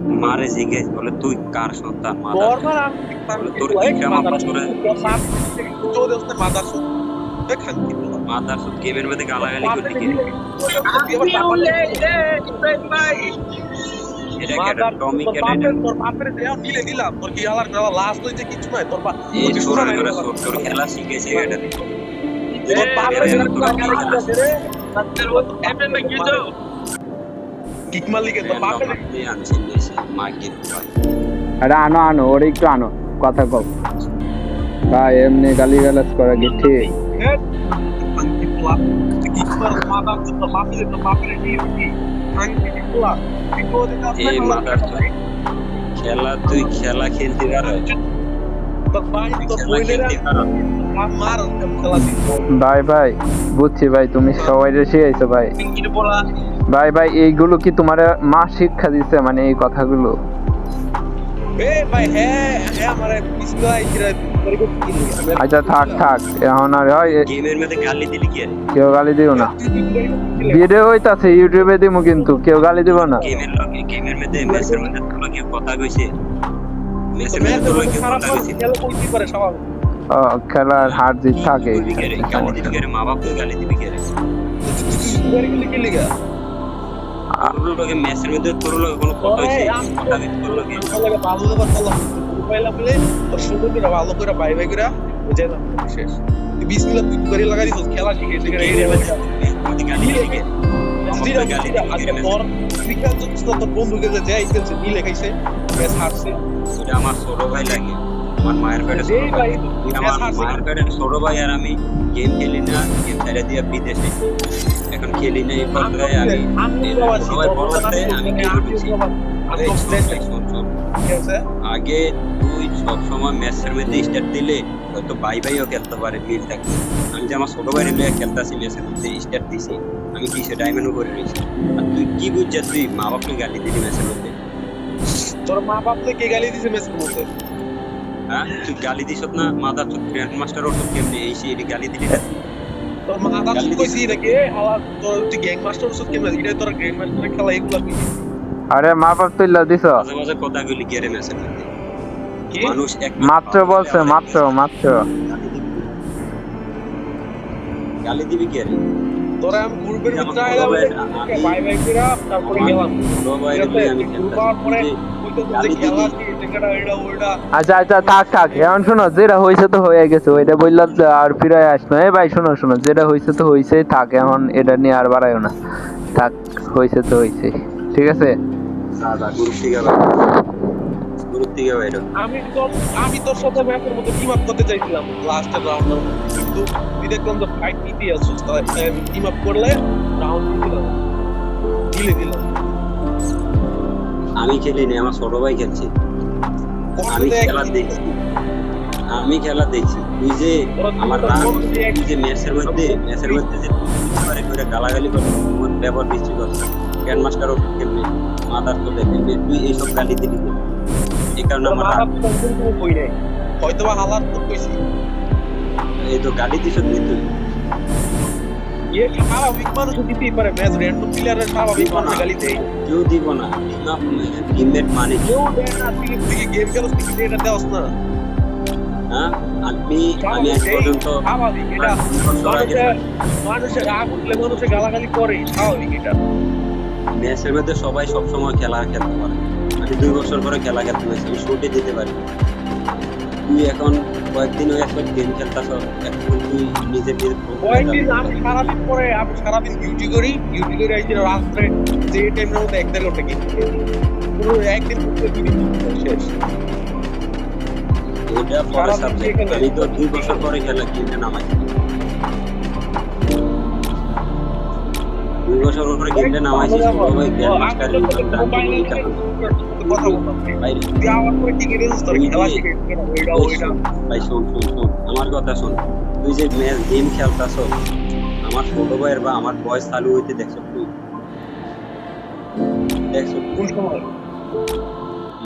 মারে জিজ্ঞেস বলে তুই কার সন্তান মাদার নরমাল আমি বলে তোর ইনকাম আব্বা তোরে মাদার সুদ দেখেন কি বলা মাদার সুদ গেমের মধ্যে গালাগালি করলি কে এটা কি একটা টমি ক্যাডেট তোর বাপের দেয়া নিলে দিলাম তোর কি আলার গলা লাস্ট হইতে কিছু নাই তোর বাপ এই ছোট করে তোর খেলা শিখেছে এটা তোর বাপের কিক মারলি কে তোর বাপের আনছেন এসে মাকে আরে আনো আনো ওরে একটু আনো কথা কও ভাই এমনি গালি গালাজ করা কি ঠিক এই মাদার খেলা তুই খেলা খেলতে পারো ভাই ভাই বুঝছি ভাই তুমি সবাই শিখাইছো ভাই ভাই ভাই এইগুলো কি তোমার মা শিক্ষা দিচ্ছে মানে এই কথাগুলো আচ্ছা থাক থাক এখন আর হয় গেমের মধ্যে গালি দিলি কি কেউ গালি দিও না ভিডিও হইতাছে ইউটিউবে দিমু কিন্তু কেউ গালি দিব না গেমের মধ্যে মেসের মধ্যে তোলা কি কথা কইছে মেসের মধ্যে তোলা কি কথা কইছে খেলার হার জিত থাকে গালি দিবি কে মা বাপ তো গালি দিবি কে তোর লগে মেসের মধ্যে তোর লগে কোনো কথা হইছে কথা বিত তোর লগে ভালো করে বাই বাই করে বুঝে না শেষ 20 মিনিট তুই করে লাগাই দিছস খেলা শিখে শিখে এই গালি দিবি কে গালি তোর বিকাল তোর বন্ধুকে যে যাই খেলছে নি লেখাইছে বেশ হাসছে এটা আমার ছোট ভাই লাগে আমার মায়ের পেটে ছোট ভাই আমার মায়ের পেটে ছোট ভাই আর আমি গেম খেলি না গেম ছেড়ে দিয়ে বিদেশে এখন খেলি না এই পর্যায়ে আমি সবাই বলতে আমি কি করছি আগে তুই সবসময় ম্যাচের মধ্যে স্টার্ট দিলে হয়তো বাই বাইও খেলতে পারে মিল থাকে আমি যে আমার ছোট ভাইয়ের লিয়ে খেলতেছি ম্যাচের মধ্যে স্টার্ট দিছি আমি কি সে ডায়মন্ডও করে নিয়েছি আর তুই কি বুঝছিস তুই মা বাপকে গালি দিলি ম্যাচের মধ্যে তোর মা বাপকে কে গালি দিছে ম্যাচের মধ্যে হ্যাঁ তুই গালি দিছ না মাদার তুই গ্র্যান্ড মাস্টার ওর কেমনে এই সেই গালি দিলি না তোর মা বাপ কইছি নাকি হালা তোর তুই গ্যাং মাস্টার ওর কেমনে এটা তোর গ্যাং মাস্টার খেলা এগুলা কি আরে মা বাপ তুইলা দিছ মাঝে মাঝে কথাগুলি গেরে ম্যাচের মধ্যে মানুষ এক মাত্র বলছে মাত্র মাত্র গালি দিবি কে রে তোরা আমি গ্রুপের মধ্যে আইলাম বাই বাই করে তারপরে গেলাম আমি পরে কইতে খেলা কি টিকাটা এটা ওইটা আচ্ছা আচ্ছা থাক থাক এখন শোনো যেটা হয়েছে তো হয়ে গেছে ওইটা বললা আর ফিরে আসবে এই ভাই শোনো শোনো যেটা হয়েছে তো হয়েছেই থাক এখন এটা নিয়ে আর বাড়াইও না থাক হয়েছে তো হয়েছে ঠিক আছে আমি তোর সাথে ম্যাচের মধ্যে টিম আপ করতে চাইছিলাম লাস্টের রাউন্ডের কিন্তু তুই দেখলাম তো ফাইট নিতে আসছিস তাই আমি টিম আপ করলে রাউন্ড দিলাম আমি খেলিনি আমার ছোট ভাই খেলছে আমি খেলা দেখছি তুই যে আমার তুই যে ম্যাচের মধ্যে যে করে গালাগালি করছিস মন ব্যবহার বেশি করছিস গ্র্যান্ড মাস্টার ওর কেমনে মাদার তো কেমনে তুই এইসব গালি দিলি এই কারণে আমার কই নাই হয়তো বা হালাত তো কইছি এই তো গালি দিছ তুই স্বাভাবিক মানুষ দিতেই পারে ম্যাচ র্যান্ডম প্লেয়ারের স্বাভাবিক মানুষ গালি দেয় কেউ দিব না টিমমেট মানে কেউ দেয় না তুই গেম খেলোস তুই এটা দেওস না হ্যাঁ আমি আজ পর্যন্ত স্বাভাবিক এটা মানুষের রাগ উঠলে মানুষে গালাগালি করে স্বাভাবিক এটা ম্যাচের মধ্যে সবাই সবসময় খেলা খেলতে পারে আমি 2 বছর পরে খেলা খেলতে পারছি আমি শুটে দিতে পারি তুই এখন কয়েকদিন ওই একটা গেম খেলতাছ এখন তুই নিজের কয়েকদিন আমি সারাদিন ডিউটি করি আইছি রাত্রে যে টাইমের মধ্যে 1-1.5 ঘন্টা গেম পুরো একদিন শেষ এটা পরে সাবজেক্ট আমি তো 2 বছর পরে খেলা গেমটা নামাই 2 বছর পরে গেমটা নামাইছি সবাই গ্র্যান্ড মাস্টার আমার কথা শোন তুই যে ম্যাচ গেম খেলতাছ আমার ছোট ভাইয়ের বা আমার বয়স চালু হইতে দেখছ তুই কোন সময়